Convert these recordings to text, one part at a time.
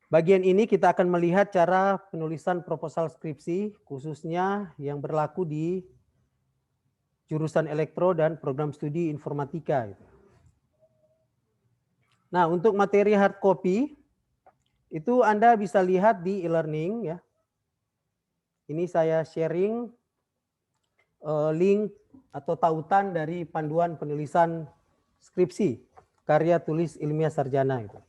Bagian ini kita akan melihat cara penulisan proposal skripsi, khususnya yang berlaku di jurusan elektro dan program studi informatika. Nah, untuk materi hard copy, itu Anda bisa lihat di e-learning ya. Ini saya sharing link atau tautan dari panduan penulisan skripsi, karya tulis ilmiah sarjana itu.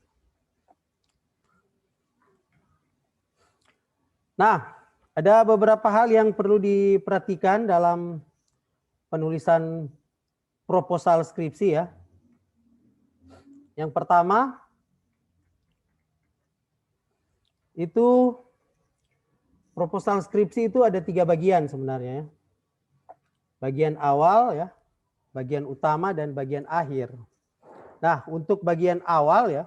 Nah, ada beberapa hal yang perlu diperhatikan dalam penulisan proposal skripsi ya. Yang pertama, itu proposal skripsi itu ada 3 bagian sebenarnya ya. Bagian awal ya, bagian utama dan bagian akhir. Nah, untuk bagian awal ya,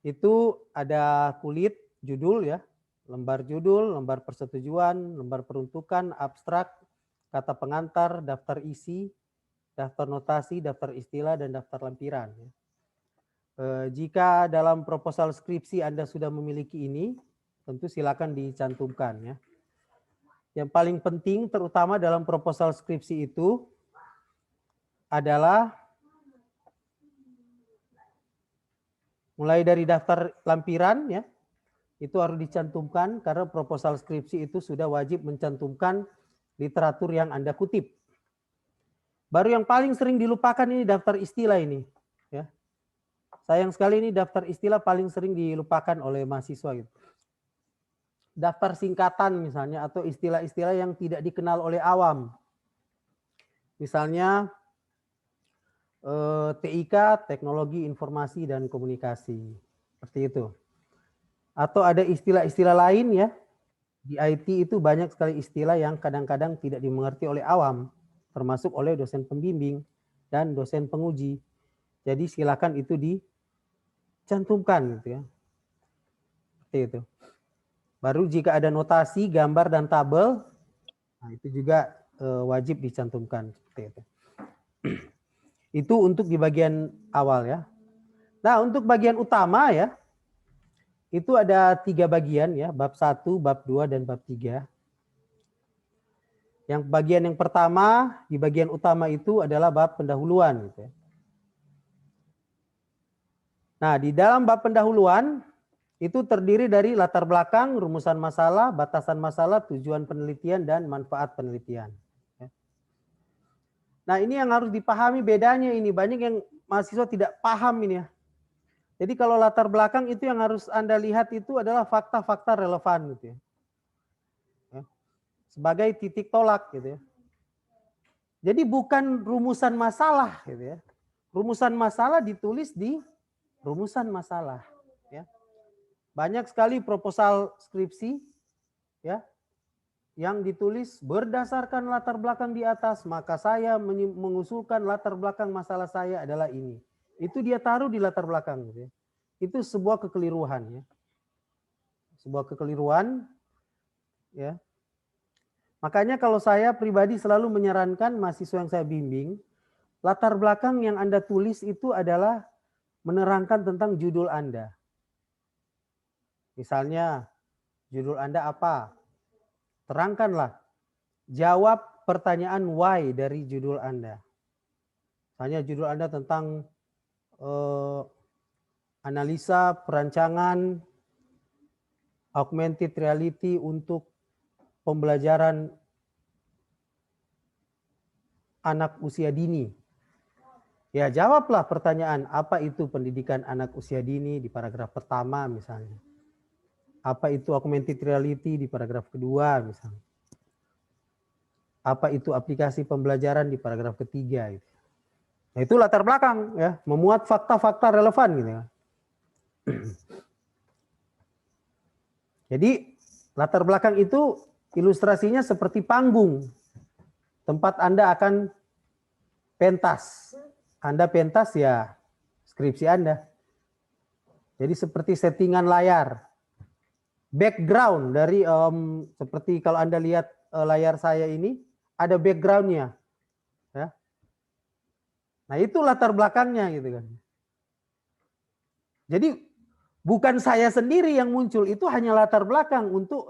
itu ada kulit judul ya, lembar judul, lembar persetujuan, lembar peruntukan, abstrak, kata pengantar, daftar isi, daftar notasi, daftar istilah, dan daftar lampiran. Jika dalam proposal skripsi Anda sudah memiliki ini, tentu silakan dicantumkan ya. Yang paling penting terutama dalam proposal skripsi itu adalah mulai dari daftar lampiran ya, itu harus dicantumkan karena proposal skripsi itu sudah wajib mencantumkan literatur yang Anda kutip. Baru yang paling sering dilupakan ini daftar istilah ini ya. Sayang sekali ini daftar istilah paling sering dilupakan oleh mahasiswa gitu. Daftar singkatan misalnya atau istilah-istilah yang tidak dikenal oleh awam. Misalnya TIK, Teknologi Informasi dan Komunikasi. Seperti itu. Atau ada istilah-istilah lain ya. Di IT itu banyak sekali istilah yang kadang-kadang tidak dimengerti oleh awam, termasuk oleh dosen pembimbing dan dosen penguji. Jadi silakan itu dicantumkan gitu ya. Seperti itu. Baru jika ada notasi, gambar, dan tabel, nah itu juga wajib dicantumkan. Seperti itu. Itu untuk di bagian awal ya. Nah untuk bagian utama ya, itu ada 3 bagian ya, bab 1, bab 2, dan bab 3. Yang bagian yang pertama, di bagian utama itu adalah bab pendahuluan. Gitu ya. Nah di dalam bab pendahuluan, itu terdiri dari latar belakang, rumusan masalah, batasan masalah, tujuan penelitian, dan manfaat penelitian. Nah ini yang harus dipahami bedanya ini. Banyak yang mahasiswa tidak paham ini ya. Jadi kalau latar belakang itu yang harus Anda lihat itu adalah fakta-fakta relevan gitu ya. Sebagai titik tolak gitu ya. Jadi bukan rumusan masalah gitu ya. Rumusan masalah ditulis di rumusan masalah ya. Banyak sekali proposal skripsi ya yang ditulis berdasarkan latar belakang di atas, maka saya mengusulkan latar belakang masalah saya adalah ini. Itu dia taruh di latar belakang gitu ya. Itu sebuah kekeliruan ya. Sebuah kekeliruan ya. Makanya kalau saya pribadi selalu menyarankan mahasiswa yang saya bimbing, latar belakang yang Anda tulis itu adalah menerangkan tentang judul Anda. Misalnya judul Anda apa? Terangkanlah. Jawab pertanyaan why dari judul Anda. Misalnya judul Anda tentang analisa perancangan augmented reality untuk pembelajaran anak usia dini. Ya jawablah pertanyaan apa itu pendidikan anak usia dini di paragraf pertama misalnya. Apa itu augmented reality di paragraf kedua misalnya. Apa itu aplikasi pembelajaran di paragraf ketiga. Gitu. Nah, itu latar belakang ya, memuat fakta-fakta relevan gitu ya. Jadi latar belakang itu ilustrasinya seperti panggung. Tempat Anda akan pentas. Anda pentas ya skripsi Anda. Jadi seperti settingan layar. Background dari seperti kalau Anda lihat layar saya ini ada backgroundnya. Ya. Nah itu latar belakangnya gitu kan. Jadi bukan saya sendiri yang muncul, itu hanya latar belakang untuk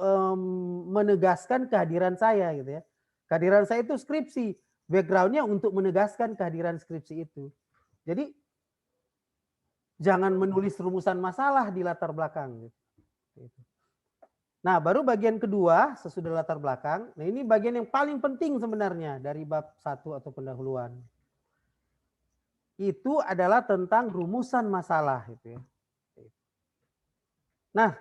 menegaskan kehadiran saya gitu ya. Kehadiran saya itu skripsi, backgroundnya untuk menegaskan kehadiran skripsi itu. Jadi jangan menulis rumusan masalah di latar belakang. Nah, baru bagian kedua sesudah latar belakang. Nah, ini bagian yang paling penting sebenarnya dari bab 1 atau pendahuluan. Itu adalah tentang rumusan masalah gitu ya. Nah,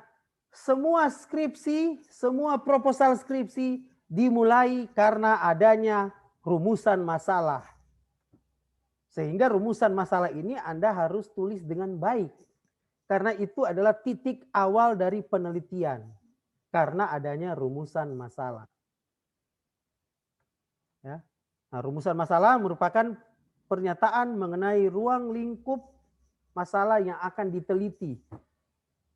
semua skripsi, semua proposal skripsi dimulai karena adanya rumusan masalah. Sehingga rumusan masalah ini Anda harus tulis dengan baik. Karena itu adalah titik awal dari penelitian. Karena adanya rumusan masalah. Ya. Nah, rumusan masalah merupakan pernyataan mengenai ruang lingkup masalah yang akan diteliti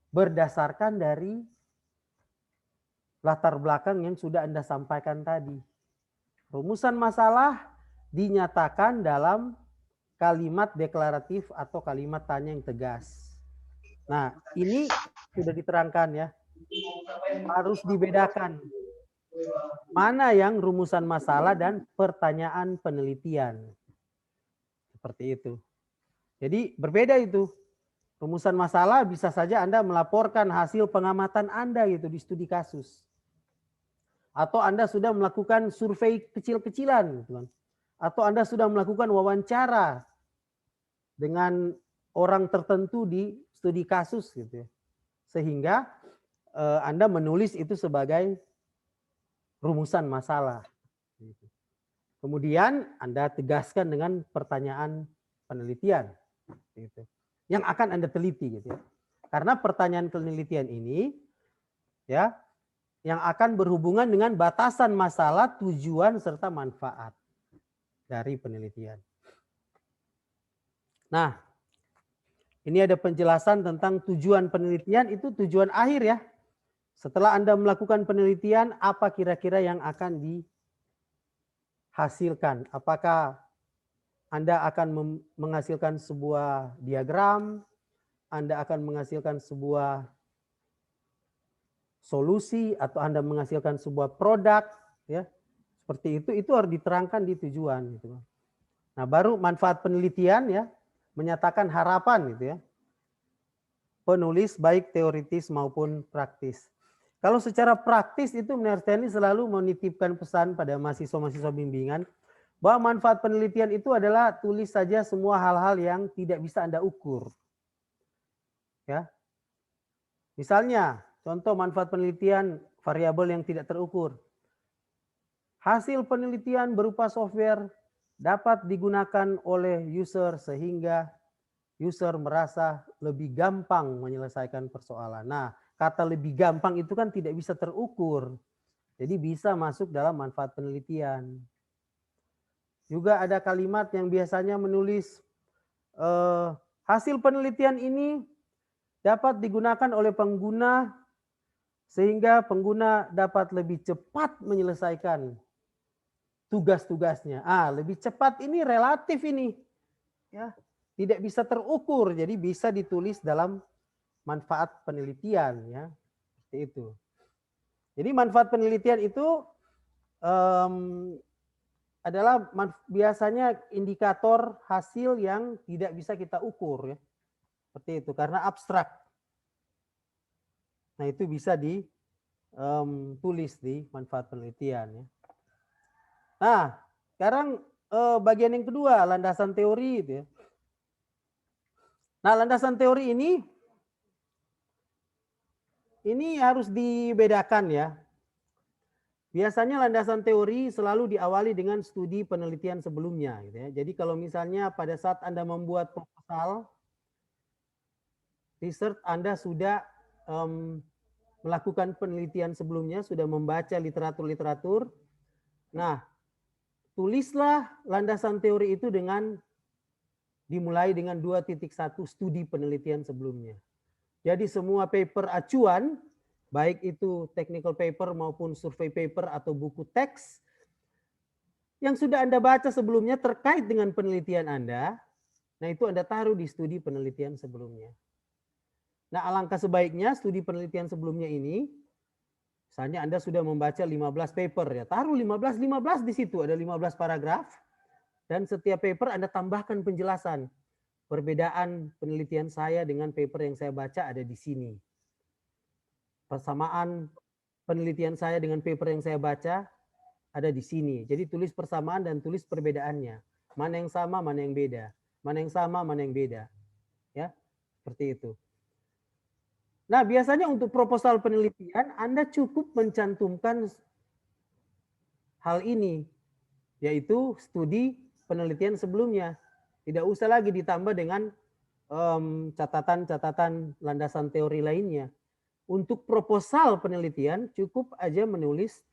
berdasarkan dari latar belakang yang sudah Anda sampaikan tadi. Rumusan masalah dinyatakan dalam kalimat deklaratif atau kalimat tanya yang tegas. Nah, ini sudah diterangkan ya. Harus dibedakan mana yang rumusan masalah dan pertanyaan penelitian. Seperti itu. Jadi berbeda itu. Rumusan masalah bisa saja Anda melaporkan hasil pengamatan Anda gitu di studi kasus. Atau Anda sudah melakukan survei kecil-kecilan gitu kan. Atau Anda sudah melakukan wawancara dengan orang tertentu di studi kasus gitu ya. Sehingga Anda menulis itu sebagai rumusan masalah. Kemudian Anda tegaskan dengan pertanyaan penelitian. Gitu. Yang akan Anda teliti. Gitu ya. Karena pertanyaan penelitian ini ya yang akan berhubungan dengan batasan masalah, tujuan, serta manfaat dari penelitian. Nah, ini ada penjelasan tentang tujuan penelitian, itu tujuan akhir ya. Setelah Anda melakukan penelitian, apa kira-kira yang akan dihasilkan? Apakah Anda akan menghasilkan sebuah diagram, Anda akan menghasilkan sebuah solusi, atau Anda menghasilkan sebuah produk, ya seperti itu harus diterangkan di tujuan. Gitu. Nah, baru manfaat penelitian ya, menyatakan harapan gitu ya. Penulis baik teoritis maupun praktis. Kalau secara praktis itu Menara Teknik selalu menitipkan pesan pada mahasiswa-mahasiswa bimbingan bahwa manfaat penelitian itu adalah tulis saja semua hal-hal yang tidak bisa Anda ukur. Ya. Misalnya, contoh manfaat penelitian variabel yang tidak terukur. Hasil penelitian berupa software dapat digunakan oleh user sehingga user merasa lebih gampang menyelesaikan persoalan. Nah, kata lebih gampang itu kan tidak bisa terukur. Jadi bisa masuk dalam manfaat penelitian. Juga ada kalimat yang biasanya menulis hasil penelitian ini dapat digunakan oleh pengguna sehingga pengguna dapat lebih cepat menyelesaikan tugas-tugasnya. Lebih cepat ini relatif ini. Ya, tidak bisa terukur, jadi bisa ditulis dalam manfaat penelitian ya. Seperti itu. Jadi manfaat penelitian itu adalah biasanya indikator hasil yang tidak bisa kita ukur ya. Seperti itu karena abstrak. Nah, itu bisa ditulis di manfaat penelitian ya. Nah, sekarang bagian yang kedua, landasan teori itu ya. Nah, landasan teori ini harus dibedakan ya. Biasanya landasan teori selalu diawali dengan studi penelitian sebelumnya. Gitu ya. Jadi kalau misalnya pada saat Anda membuat proposal, research Anda sudah melakukan penelitian sebelumnya, sudah membaca literatur-literatur. Nah, tulislah landasan teori itu dimulai dengan 2.1 studi penelitian sebelumnya. Jadi semua paper acuan, baik itu technical paper maupun survei paper atau buku teks, yang sudah Anda baca sebelumnya terkait dengan penelitian Anda, nah itu Anda taruh di studi penelitian sebelumnya. Nah, alangkah sebaiknya studi penelitian sebelumnya ini, misalnya Anda sudah membaca 15 paper ya, taruh 15 di situ, ada 15 paragraf, dan setiap paper Anda tambahkan penjelasan. Perbedaan penelitian saya dengan paper yang saya baca ada di sini. Persamaan penelitian saya dengan paper yang saya baca ada di sini. Jadi tulis persamaan dan tulis perbedaannya. Mana yang sama, mana yang beda. Mana yang sama, mana yang beda. Ya, seperti itu. Nah, biasanya untuk proposal penelitian Anda cukup mencantumkan hal ini, yaitu studi penelitian sebelumnya. Tidak usah lagi ditambah dengan catatan-catatan landasan teori lainnya. Untuk proposal penelitian cukup aja menulis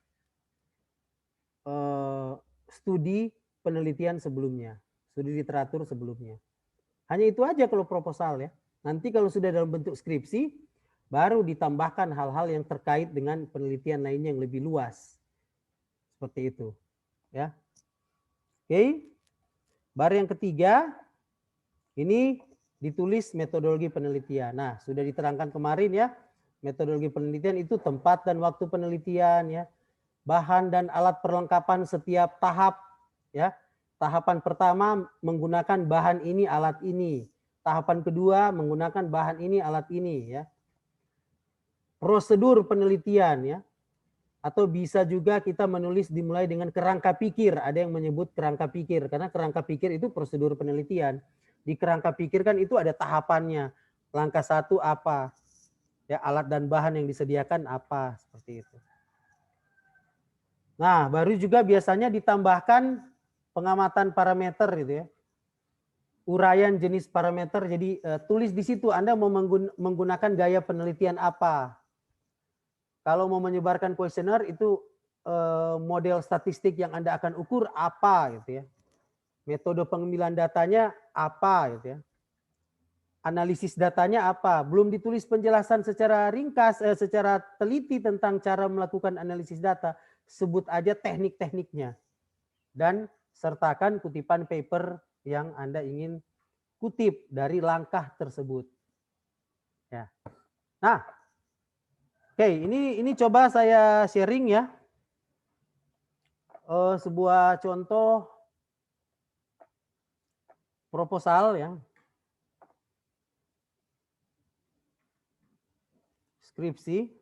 studi penelitian sebelumnya, studi literatur sebelumnya. Hanya itu aja kalau proposal ya. Nanti kalau sudah dalam bentuk skripsi, baru ditambahkan hal-hal yang terkait dengan penelitian lainnya yang lebih luas. Seperti itu. Ya. Oke. Baru yang ketiga, ini ditulis metodologi penelitian. Nah, sudah diterangkan kemarin ya, metodologi penelitian itu tempat dan waktu penelitian ya, bahan dan alat perlengkapan setiap tahap ya. Tahapan pertama menggunakan bahan ini, alat ini. Tahapan kedua menggunakan bahan ini, alat ini ya. Prosedur penelitian ya. Atau bisa juga kita menulis dimulai dengan kerangka pikir. Ada yang menyebut kerangka pikir karena kerangka pikir itu prosedur penelitian. Di kerangka pikir kan itu ada tahapannya. Langkah 1 apa? Ya, alat dan bahan yang disediakan apa, seperti itu. Nah, baru juga biasanya ditambahkan pengamatan parameter gitu ya. Uraian jenis parameter, jadi tulis di situ Anda mau menggunakan gaya penelitian apa. Kalau mau menyebarkan kuesioner itu model statistik yang Anda akan ukur apa gitu ya. Metode pengambilan datanya apa gitu ya. Analisis datanya apa. Belum ditulis penjelasan secara ringkas, secara teliti tentang cara melakukan analisis data. Sebut aja teknik-tekniknya. Dan sertakan kutipan paper yang Anda ingin kutip dari langkah tersebut. Ya. Nah, oke, ini coba saya sharing ya. Sebuah contoh proposal ya. Skripsi.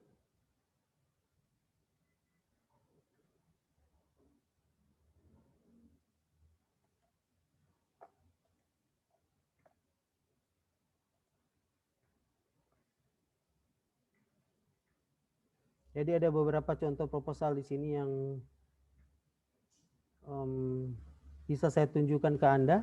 Jadi ada beberapa contoh proposal di sini yang bisa saya tunjukkan ke Anda.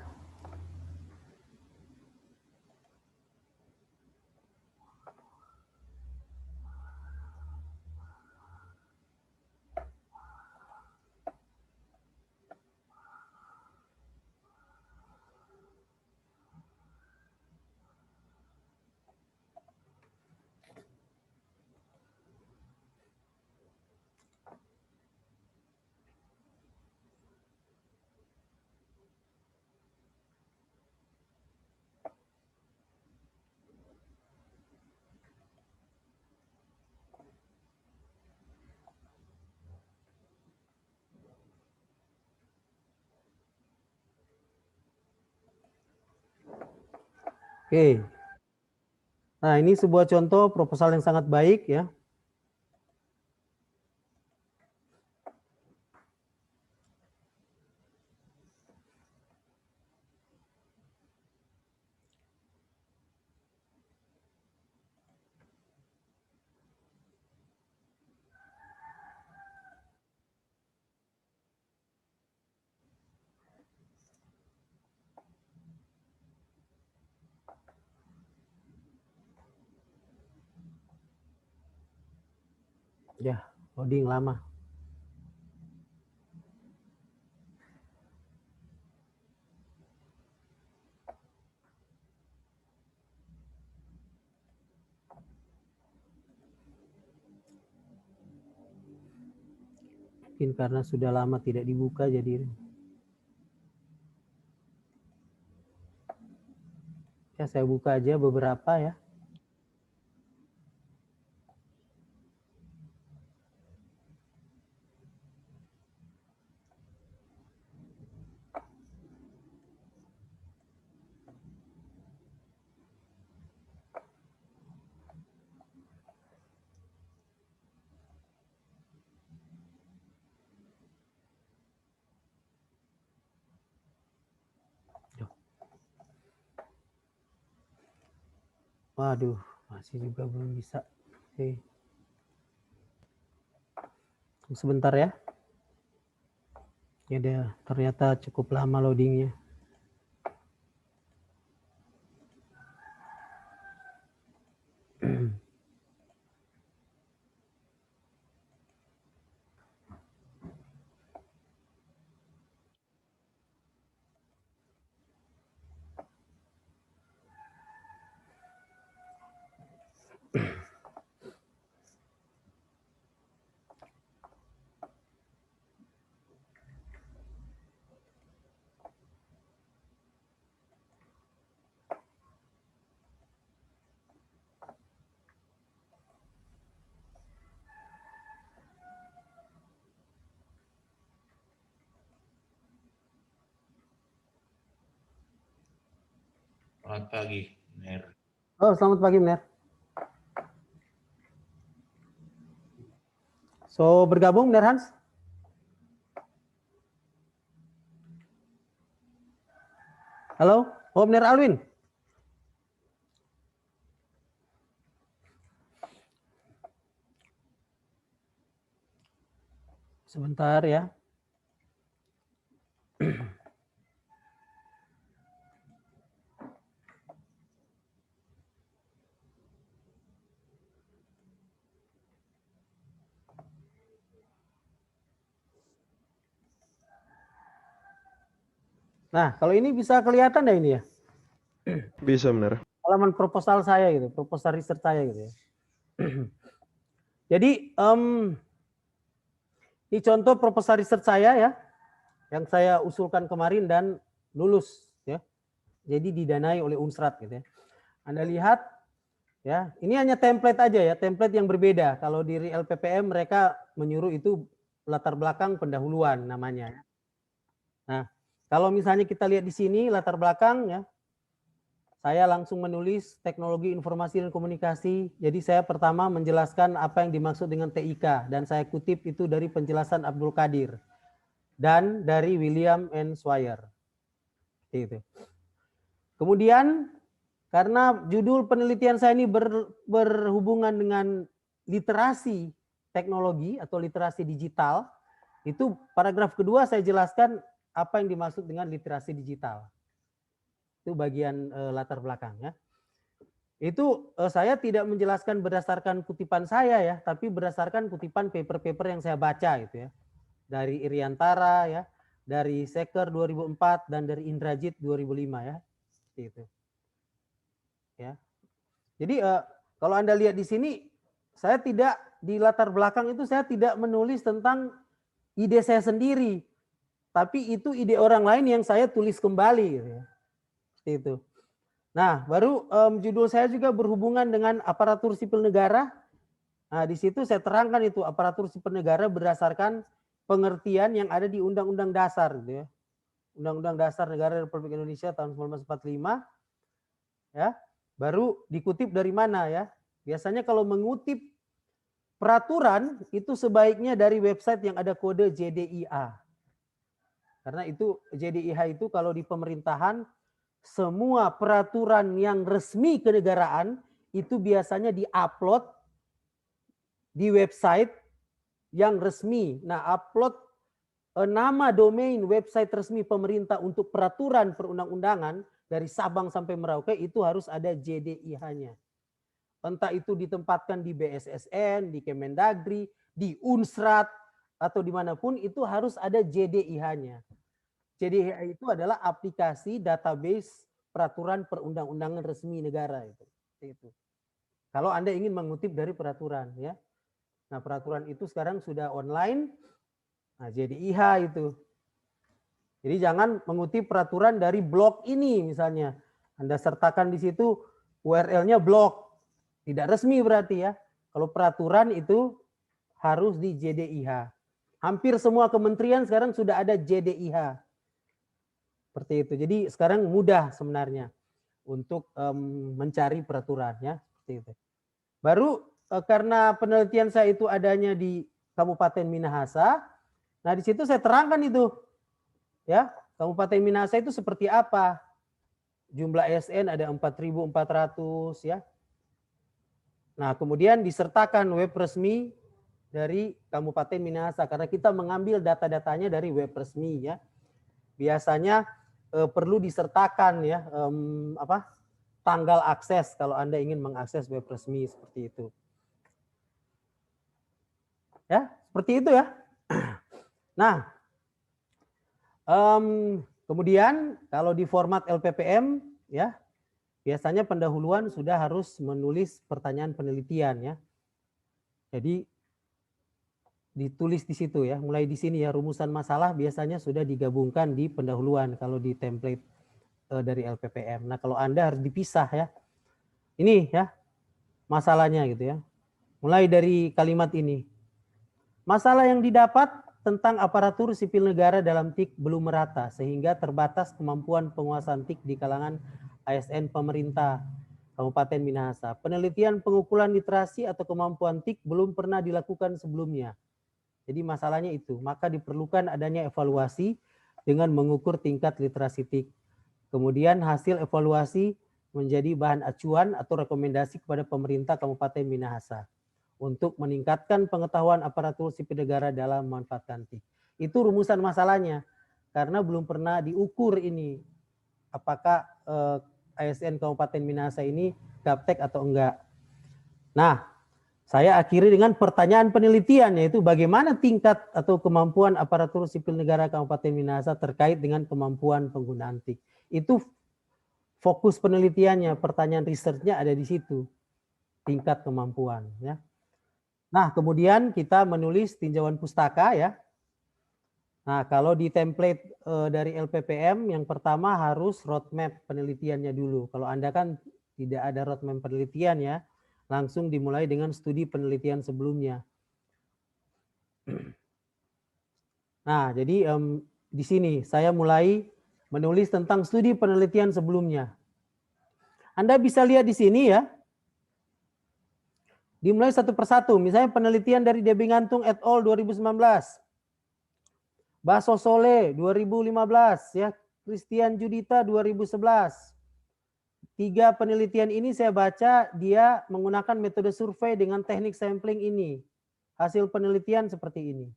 Oke. Nah, ini sebuah contoh proposal yang sangat baik ya. Ya, loading lama. Mungkin karena sudah lama tidak dibuka jadi ya saya buka aja beberapa ya. Waduh, masih juga belum bisa. Oke. Sebentar ya. Ya deh, ternyata cukup lama loadingnya. Selamat pagi, Ner. Oh, selamat pagi, Mener. So, bergabung, Mener Hans? Halo? Oh, Mener Alwin? Sebentar ya. Nah, kalau ini bisa kelihatan ya ini ya? Bisa, benar. Halaman proposal saya gitu, proposal research saya gitu ya. Jadi, ini contoh proposal research saya ya, yang saya usulkan kemarin dan lulus ya. Jadi didanai oleh Unsrat gitu ya. Anda lihat ya, ini hanya template aja ya, template yang berbeda. Kalau di LPPM mereka menyuruh itu latar belakang pendahuluan namanya. Nah, kalau misalnya kita lihat di sini latar belakang ya, saya langsung menulis teknologi informasi dan komunikasi. Jadi saya pertama menjelaskan apa yang dimaksud dengan TIK dan saya kutip itu dari penjelasan Abdul Qadir dan dari William N. Swire. Itu. Kemudian karena judul penelitian saya ini berhubungan dengan literasi teknologi atau literasi digital, itu paragraf kedua saya jelaskan apa yang dimaksud dengan literasi digital. Itu bagian latar belakang ya. Itu saya tidak menjelaskan berdasarkan kutipan saya ya, tapi berdasarkan kutipan paper-paper yang saya baca gitu ya. Dari Iriantara ya, dari Seker 2004 dan dari Indrajit 2005 ya. Seperti itu. Ya. Jadi kalau Anda lihat di sini saya tidak di latar belakang itu saya tidak menulis tentang ide saya sendiri. Tapi itu ide orang lain yang saya tulis kembali gitu ya. Seperti itu. Nah, baru judul saya juga berhubungan dengan aparatur sipil negara. Nah, di situ saya terangkan itu aparatur sipil negara berdasarkan pengertian yang ada di Undang-Undang Dasar gitu ya. Undang-Undang Dasar Negara Republik Indonesia tahun 1945 ya. Baru dikutip dari mana ya? Biasanya kalau mengutip peraturan itu sebaiknya dari website yang ada kode JDIA. Karena itu JDIH itu kalau di pemerintahan semua peraturan yang resmi kenegaraan itu biasanya diupload di website yang resmi. Nah, upload nama domain website resmi pemerintah untuk peraturan perundang-undangan dari Sabang sampai Merauke itu harus ada JDIH-nya. Entah itu ditempatkan di BSSN, di Kemendagri, di Unsrat, atau dimanapun itu harus ada JDIH-nya. JDIH itu adalah aplikasi database peraturan perundang-undangan resmi negara itu. Kalau Anda ingin mengutip dari peraturan ya. Nah, peraturan itu sekarang sudah online. Nah, JDIH itu. Jadi jangan mengutip peraturan dari blog ini misalnya. Anda sertakan di situ URL-nya blog. Tidak resmi berarti ya. Kalau peraturan itu harus di JDIH. Hampir semua kementerian sekarang sudah ada JDIH. Seperti itu. Jadi sekarang mudah sebenarnya untuk mencari peraturannya seperti itu. Baru karena penelitian saya itu adanya di Kabupaten Minahasa, nah di situ saya terangkan itu, ya Kabupaten Minahasa itu seperti apa? Jumlah ASN ada 4.400 ya, Nah, kemudian disertakan web resmi dari Kabupaten Minahasa karena kita mengambil data-datanya dari web resmi ya. Biasanya perlu disertakan ya tanggal akses kalau Anda ingin mengakses web resmi seperti itu. Ya, seperti itu ya. Nah, kemudian kalau di format LPPM ya, biasanya pendahuluan sudah harus menulis pertanyaan penelitian ya. Jadi ditulis di situ ya, mulai di sini ya, rumusan masalah biasanya sudah digabungkan di pendahuluan kalau di template dari LPPM. Nah, kalau Anda harus dipisah ya. Ini ya masalahnya gitu ya. Mulai dari kalimat ini. Masalah yang didapat tentang aparatur sipil negara dalam TIK belum merata sehingga terbatas kemampuan penguasaan TIK di kalangan ASN pemerintah Kabupaten Minahasa. Penelitian pengukuran literasi atau kemampuan TIK belum pernah dilakukan sebelumnya. Jadi masalahnya itu, maka diperlukan adanya evaluasi dengan mengukur tingkat literasi TIK. Kemudian hasil evaluasi menjadi bahan acuan atau rekomendasi kepada pemerintah Kabupaten Minahasa untuk meningkatkan pengetahuan aparatur sipil negara dalam memanfaatkan TIK. Itu rumusan masalahnya, karena belum pernah diukur ini, apakah ASN Kabupaten Minahasa ini gaptek atau enggak. Nah, saya akhiri dengan pertanyaan penelitian, yaitu bagaimana tingkat atau kemampuan aparatur sipil negara Kabupaten Minahasa terkait dengan kemampuan penggunaan TIK. Itu fokus penelitiannya, pertanyaan risetnya ada di situ, tingkat kemampuan ya. Nah, kemudian kita menulis tinjauan pustaka ya. Nah, kalau di template dari LPPM yang pertama harus roadmap penelitiannya dulu. Kalau Anda kan tidak ada roadmap penelitian ya, langsung dimulai dengan studi penelitian sebelumnya. Nah, jadi di sini saya mulai menulis tentang studi penelitian sebelumnya. Anda bisa lihat di sini ya. Dimulai satu persatu. Misalnya penelitian dari Debbie Ngantung et al. 2019. Baso Sole 2015 ya. Christian Judita 2011. 3 penelitian ini saya baca dia menggunakan metode survei dengan teknik sampling ini. Hasil penelitian seperti ini.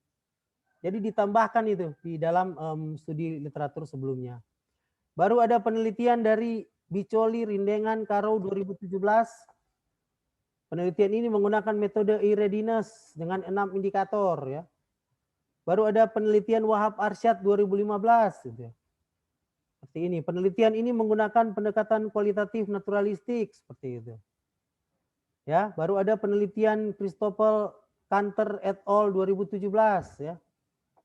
Jadi ditambahkan itu di dalam studi literatur sebelumnya. Baru ada penelitian dari Bicoli, Rindengan, Karo 2017. Penelitian ini menggunakan metode e-readiness dengan 6 indikator ya. Baru ada penelitian Wahab Arsyad 2015 gitu ya. Seperti ini. Penelitian ini menggunakan pendekatan kualitatif naturalistik seperti itu. Ya, baru ada penelitian Christopher Kanter et al 2017 ya.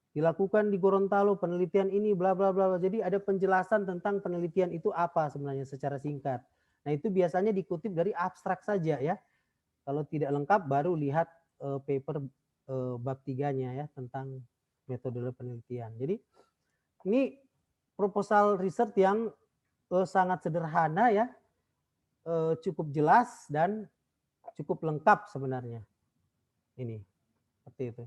Dilakukan di Gorontalo penelitian ini bla bla bla. Jadi ada penjelasan tentang penelitian itu apa sebenarnya secara singkat. Nah, itu biasanya dikutip dari abstrak saja ya. Kalau tidak lengkap baru lihat paper bab 3-nya ya tentang metode penelitian. Jadi ini proposal riset yang sangat sederhana ya, cukup jelas dan cukup lengkap sebenarnya. Ini seperti itu.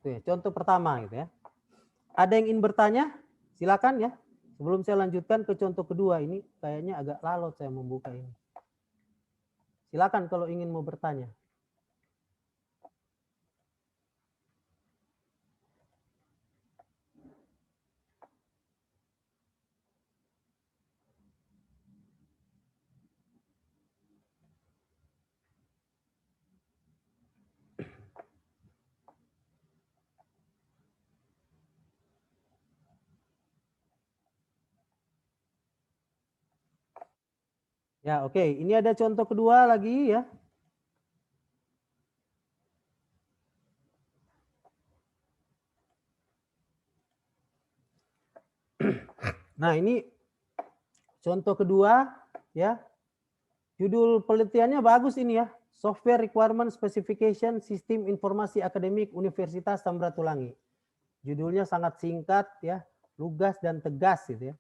Oke, contoh pertama gitu ya. Ada yang ingin bertanya? Silakan ya. Sebelum saya lanjutkan ke contoh kedua, ini kayaknya agak lalot saya membuka ini. Silakan kalau ingin mau bertanya. Ya, oke. Ini ada contoh kedua lagi ya. Nah, ini contoh kedua ya. Judul penelitiannya bagus ini ya. Software Requirement Specification Sistem Informasi Akademik Universitas Samratulangi. Judulnya sangat singkat ya, lugas dan tegas gitu ya.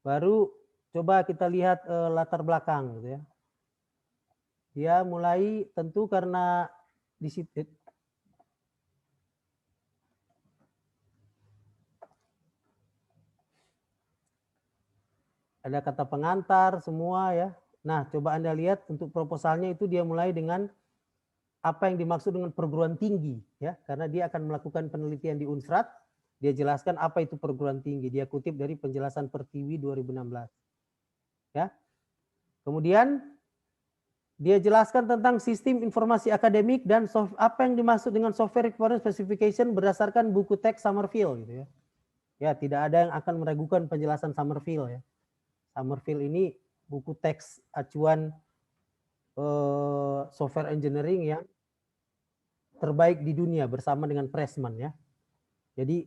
Baru coba kita lihat latar belakang gitu ya. Dia mulai tentu karena di situ Ada kata pengantar semua ya. Nah, coba Anda lihat untuk proposalnya itu dia mulai dengan apa yang dimaksud dengan perguruan tinggi ya, karena dia akan melakukan penelitian di Unsrat. Dia jelaskan apa itu perguruan tinggi. Dia kutip dari penjelasan Pertiwi 2016. Ya. Kemudian dia jelaskan tentang sistem informasi akademik dan apa yang dimaksud dengan software requirement specification berdasarkan buku teks Summerfield gitu ya. Ya, tidak ada yang akan meragukan penjelasan Summerfield ya. Summerfield ini buku teks acuan software engineering yang terbaik di dunia bersama dengan Pressman ya. Jadi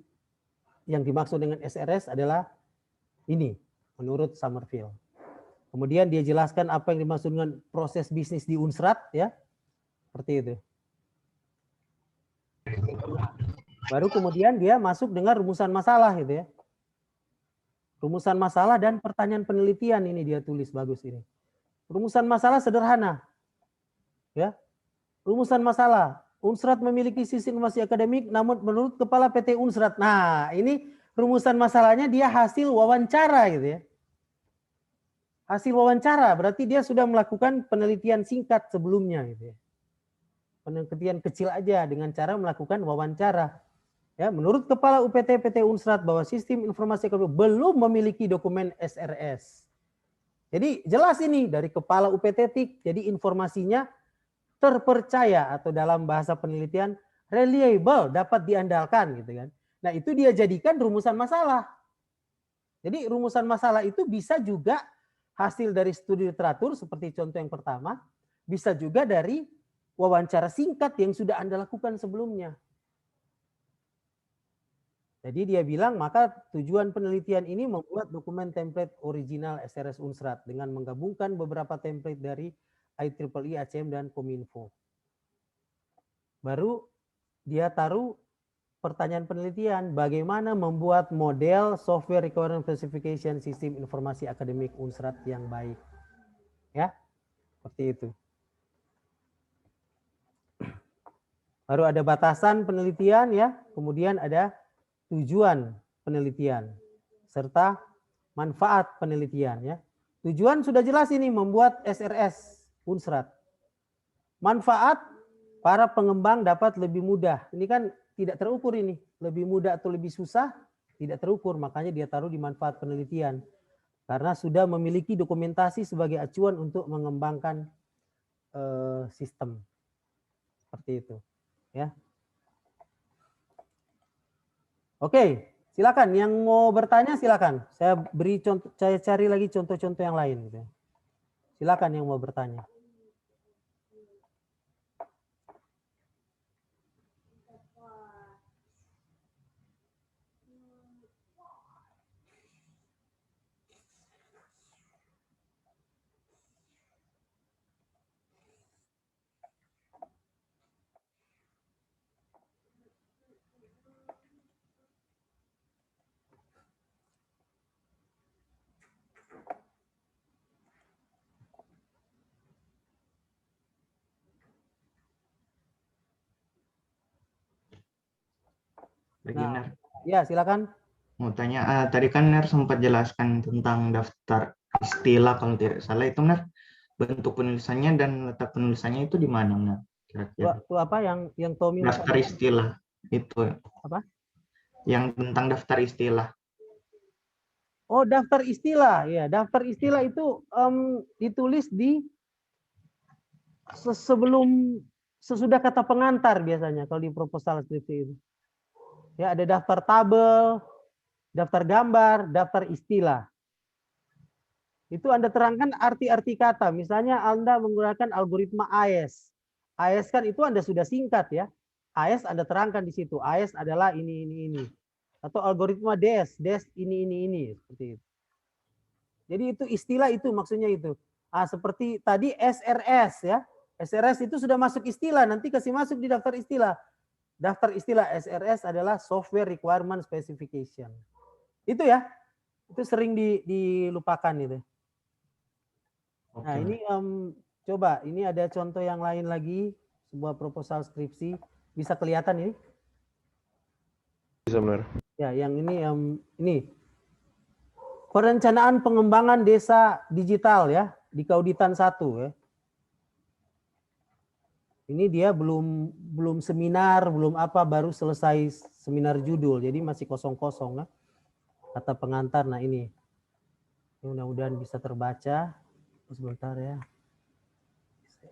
yang dimaksud dengan SRS adalah ini menurut Summerfield. Kemudian dia jelaskan apa yang dimaksud dengan proses bisnis di Unsrat ya. Seperti itu. Baru kemudian dia masuk dengan rumusan masalah gitu ya. Rumusan masalah dan pertanyaan penelitian ini dia tulis bagus ini. Rumusan masalah sederhana. Ya. Rumusan masalah. Unsrat memiliki sisi informasi akademik namun menurut kepala PT Unsrat. Nah, ini rumusan masalahnya dia hasil wawancara gitu ya. Hasil wawancara berarti dia sudah melakukan penelitian singkat sebelumnya gitu ya. Penelitian kecil aja dengan cara melakukan wawancara. Ya, menurut kepala UPT PT Unsrat bahwa sistem informasi akademik belum memiliki dokumen SRS. Jadi jelas ini dari kepala UPT TIK. Jadi informasinya terpercaya atau dalam bahasa penelitian reliable, dapat diandalkan gitu kan. Nah, itu dia jadikan rumusan masalah. Jadi rumusan masalah itu bisa juga hasil dari studi literatur seperti contoh yang pertama, bisa juga dari wawancara singkat yang sudah Anda lakukan sebelumnya. Jadi dia bilang maka tujuan penelitian ini membuat dokumen template original SRS Unsrat dengan menggabungkan beberapa template dari IEEE, ACM, dan Kominfo. Baru dia taruh pertanyaan penelitian, bagaimana membuat model software requirement specification sistem informasi akademik Unsrat yang baik. Ya, seperti itu. Baru ada batasan penelitian ya, kemudian ada tujuan penelitian serta manfaat penelitian ya. Tujuan sudah jelas ini membuat SRS Unsrat. Manfaat para pengembang dapat lebih mudah. Ini kan tidak terukur ini, lebih mudah atau lebih susah tidak terukur, makanya dia taruh di manfaat penelitian. Karena sudah memiliki dokumentasi sebagai acuan untuk mengembangkan sistem. Seperti itu, ya. Oke, silakan yang mau bertanya silakan. Saya beri contoh, saya cari lagi contoh-contoh yang lain gitu. Silakan yang mau bertanya. Nah, ya silakan. Mau tanya, tadi kan Ner sempat jelaskan tentang daftar istilah kalau tidak salah itu Ner, bentuk penulisannya dan letak penulisannya itu di mana Ner? Kira-kira. Itu apa yang Tommy Daftar istilah itu. Apa? Yang tentang daftar istilah. Oh, daftar istilah. Ya, daftar istilah itu ditulis di sesudah kata pengantar biasanya kalau di proposal skripsi itu. Ya, ada daftar tabel, daftar gambar, daftar istilah. Itu Anda terangkan arti-arti kata. Misalnya Anda menggunakan algoritma AES. AES kan itu Anda sudah singkat ya. AES Anda terangkan di situ. AES adalah ini. Atau algoritma DES ini. Seperti itu. Jadi itu istilah itu maksudnya itu. Seperti tadi SRS ya. SRS itu sudah masuk istilah. Nanti kasih masuk di daftar istilah. Daftar istilah SRS adalah Software Requirement Specification. Itu ya. Itu sering dilupakan itu. Oke. Nah ini coba. Ini ada contoh yang lain lagi. Sebuah proposal skripsi. Bisa kelihatan ini? Bisa benar. Ya yang ini. perencanaan pengembangan desa digital ya di Kauditan 1 ya. Ini dia belum seminar, belum apa, baru selesai seminar judul, jadi masih kosong-kosong ya. Kata pengantar, nah ini mudah-mudahan bisa terbaca. Sebentar ya,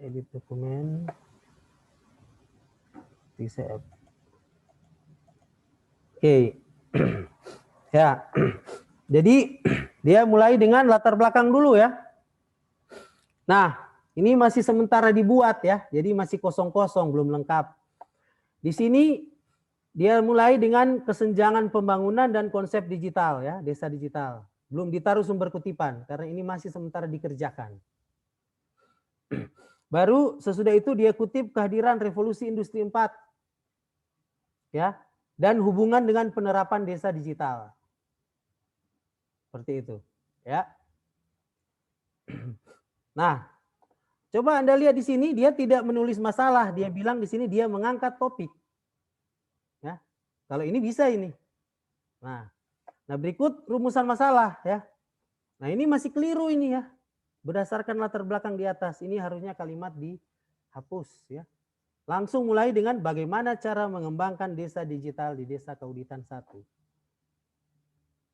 edit dokumen, bisa. Oke, ya. Jadi dia mulai dengan latar belakang dulu ya. Nah, ini masih sementara dibuat ya, jadi masih kosong-kosong, belum lengkap. Di sini dia mulai dengan kesenjangan pembangunan dan konsep digital ya, desa digital. Belum ditaruh sumber kutipan karena ini masih sementara dikerjakan. Baru sesudah itu dia kutip kehadiran revolusi industri 4 ya, dan hubungan dengan penerapan desa digital. Seperti itu ya. Nah, coba Anda lihat di sini, dia tidak menulis masalah, dia bilang di sini dia mengangkat topik. Ya. Kalau ini bisa ini. Nah, berikut rumusan masalah ya. Nah, ini masih keliru ini ya. Berdasarkan latar belakang di atas, ini harusnya kalimat dihapus ya. Langsung mulai dengan bagaimana cara mengembangkan desa digital di Desa Kauditan 1.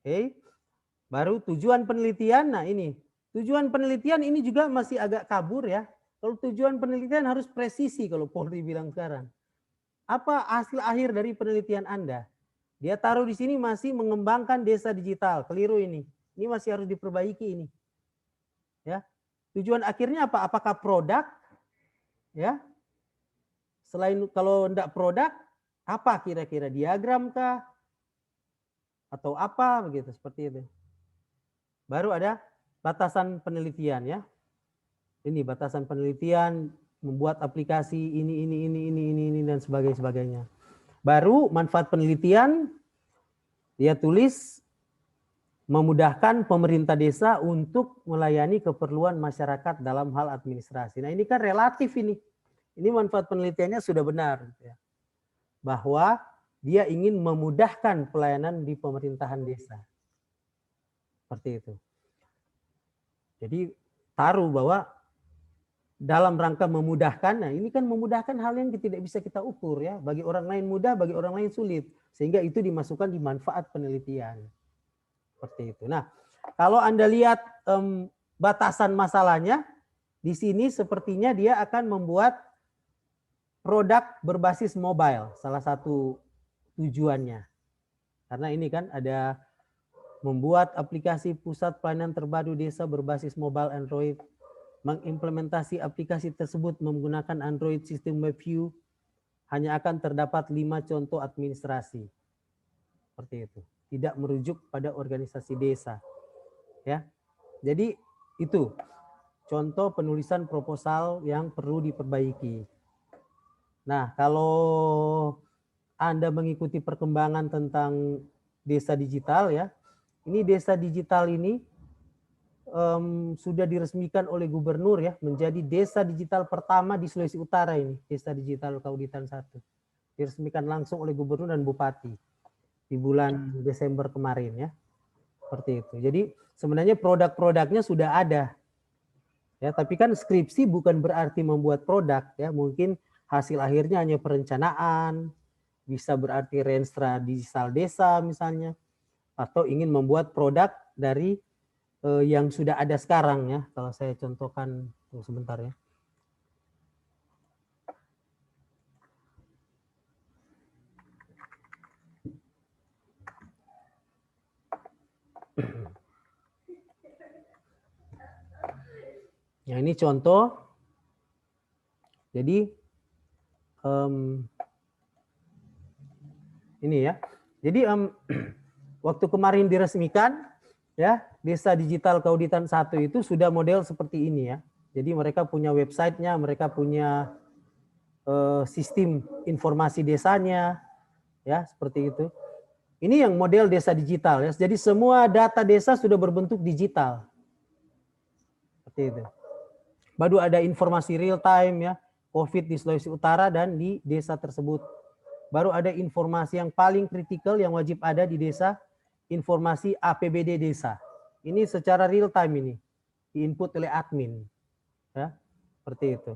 Oke. Baru tujuan penelitian, nah ini. Tujuan penelitian ini juga masih agak kabur ya. Kalau tujuan penelitian harus presisi kalau Polri bilang sekarang. Apa hasil akhir dari penelitian Anda? Dia taruh di sini masih mengembangkan desa digital, keliru ini. Ini masih harus diperbaiki ini. Ya. Tujuan akhirnya apa? Apakah produk? Ya. Selain kalau enggak produk, apa kira-kira, diagram kah? Atau apa begitu, seperti itu. Baru ada batasan penelitian ya. Ini batasan penelitian, membuat aplikasi ini dan sebagainya. Baru manfaat penelitian dia tulis memudahkan pemerintah desa untuk melayani keperluan masyarakat dalam hal administrasi. Nah, ini kan relatif ini. Ini manfaat penelitiannya sudah benar ya. Bahwa dia ingin memudahkan pelayanan di pemerintahan desa. Seperti itu. Jadi taruh bahwa dalam rangka memudahkan, nah ini kan memudahkan hal yang tidak bisa kita ukur ya. Bagi orang lain mudah, bagi orang lain sulit. Sehingga itu dimasukkan di manfaat penelitian. Seperti itu. Nah, kalau Anda lihat batasan masalahnya, di sini sepertinya dia akan membuat produk berbasis mobile. Salah satu tujuannya. Karena ini kan ada membuat aplikasi pusat pelayanan terpadu desa berbasis mobile Android, mengimplementasi aplikasi tersebut menggunakan Android sistem WebView, hanya akan terdapat 5 contoh administrasi. Seperti itu. Tidak merujuk pada organisasi desa. Ya. Jadi itu contoh penulisan proposal yang perlu diperbaiki. Nah, kalau Anda mengikuti perkembangan tentang desa digital ya, ini desa digital ini sudah diresmikan oleh gubernur ya, menjadi desa digital pertama di Sulawesi Utara ini, desa digital Kauditan 1. Diresmikan langsung oleh gubernur dan bupati di bulan Desember kemarin ya. Seperti itu. Jadi sebenarnya produk-produknya sudah ada. Ya, tapi kan skripsi bukan berarti membuat produk ya, mungkin hasil akhirnya hanya perencanaan, bisa berarti renstra digital desa misalnya, atau ingin membuat produk dari yang sudah ada sekarang ya. Kalau saya contohkan sebentar ya. Ya, ini contoh. Jadi ini ya. Jadi waktu kemarin diresmikan ya, Desa Digital Kauditan 1 itu sudah model seperti ini ya. Jadi mereka punya websitenya, mereka punya sistem informasi desanya ya, seperti itu. Ini yang model desa digital ya. Jadi semua data desa sudah berbentuk digital. Seperti itu. Baru ada informasi real time ya, COVID di Sulawesi Utara dan di desa tersebut. Baru ada informasi yang paling kritikal yang wajib ada di desa, informasi APBD desa. Ini secara real time ini, diinput oleh admin. Ya, seperti itu.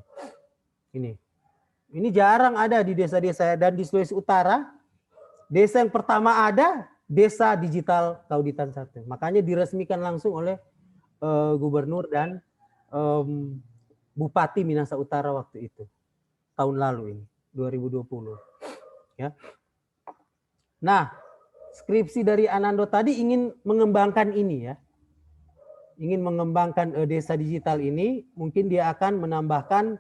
Ini jarang ada di desa-desa, dan di Sulawesi Utara, desa yang pertama ada, Desa Digital Kauditan 1. Makanya diresmikan langsung oleh Gubernur dan Bupati Minahasa Utara waktu itu. Tahun lalu ini, 2020. Ya. Nah, skripsi dari Anando tadi ingin mengembangkan ini ya. Ingin mengembangkan desa digital ini, mungkin dia akan menambahkan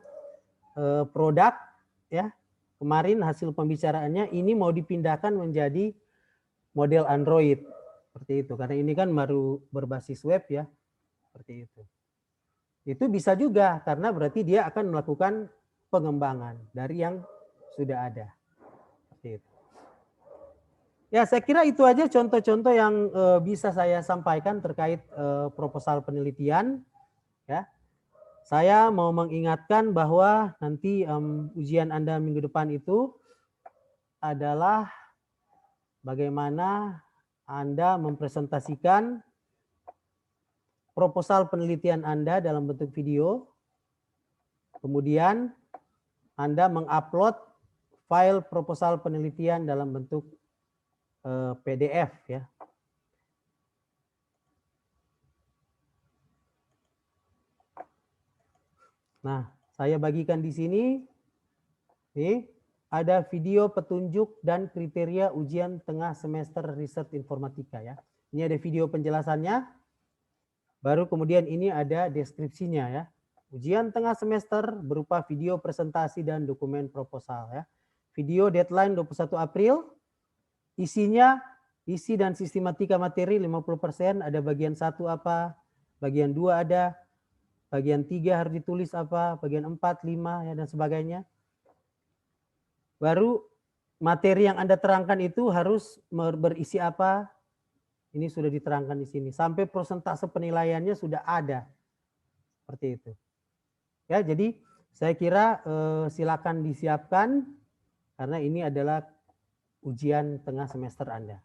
produk ya. Kemarin hasil pembicaraannya ini mau dipindahkan menjadi model Android seperti itu, karena ini kan baru berbasis web ya, seperti itu. Itu bisa juga karena berarti dia akan melakukan pengembangan dari yang sudah ada. Seperti itu. Ya, saya kira itu aja contoh-contoh yang bisa saya sampaikan terkait proposal penelitian. Ya, saya mau mengingatkan bahwa nanti ujian Anda minggu depan itu adalah bagaimana Anda mempresentasikan proposal penelitian Anda dalam bentuk video. Kemudian Anda mengupload file proposal penelitian dalam bentuk PDF ya. Nah, saya bagikan di sini. Nih, ada video petunjuk dan kriteria ujian tengah semester riset informatika ya. Ini ada video penjelasannya. Baru kemudian ini ada deskripsinya ya. Ujian tengah semester berupa video presentasi dan dokumen proposal ya. Video deadline 21 April. Isinya, isi dan sistematika materi 50%, ada bagian 1 apa, bagian 2 ada, bagian 3 harus ditulis apa, bagian 4, 5 ya, dan sebagainya. Baru materi yang Anda terangkan itu harus berisi apa, ini sudah diterangkan di sini. Sampai persentase penilaiannya sudah ada. Seperti itu. Ya, jadi saya kira silakan disiapkan karena ini adalah ujian tengah semester Anda.